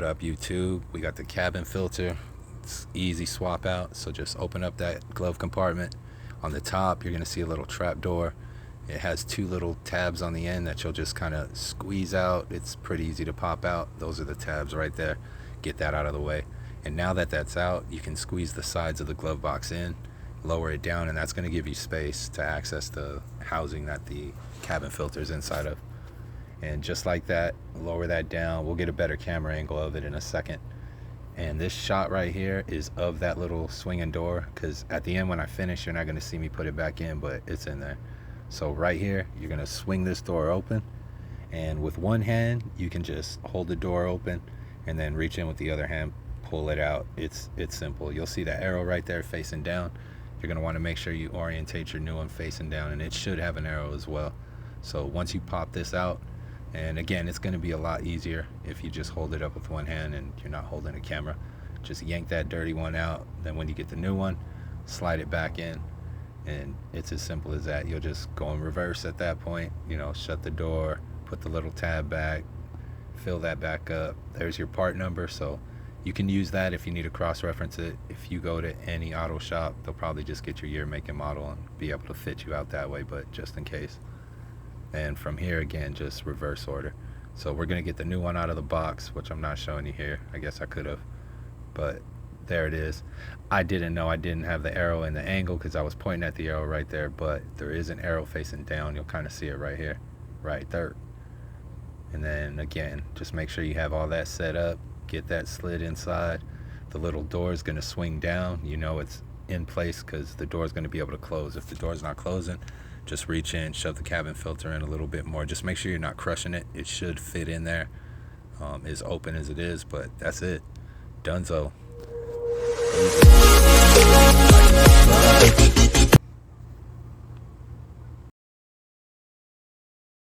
What up, YouTube? We got the cabin filter. It's easy swap out, so just open up that glove compartment. On the top, you're going to see a little trap door. It has two little tabs on the end that you'll just kind of squeeze out. It's pretty easy to pop out. Those are the tabs right there. Get that out of the way. And now that that's out, you can squeeze the sides of the glove box in, lower it down, and that's going to give you space to access the housing that the cabin filter is inside of. And just like that, lower that down. We'll get a better camera angle of it in a second. And this shot right here is of that little swinging door, because at the end when I finish, you're not going to see me put it back in, but it's in there. So right here, you're going to swing this door open, and with one hand you can just hold the door open and then reach in with the other hand, pull it out. It's simple. You'll see the arrow right there facing down. You're going to want to make sure you orientate your new one facing down, and it should have an arrow as well. So once you pop this out, and again, it's going to be a lot easier if you just hold it up with one hand and you're not holding a camera. Just yank that dirty one out. Then when you get the new one, slide it back in. And it's as simple as that. You'll just go in reverse at that point. You know, shut the door, put the little tab back, fill that back up. There's your part number. So you can use that if you need to cross-reference it. If you go to any auto shop, they'll probably just get your year, make, and model and be able to fit you out that way, but just in case. And from here, again, just reverse order. So we're going to get the new one out of the box, which I'm not showing you here. I guess I could have, but there it is. I didn't know I didn't have the arrow in the angle because I was pointing at the arrow right there, but there is an arrow facing down. You'll kind of see it right here, right there. And then again, just make sure you have all that set up. Get that slid inside. The little door is going to swing down. You know it's in place because the door is going to be able to close. If the door is not closing, just reach in, shove the cabin filter in a little bit more. Just make sure you're not crushing it. It should fit in there, as open as it is, but that's it. Dunzo. Easy.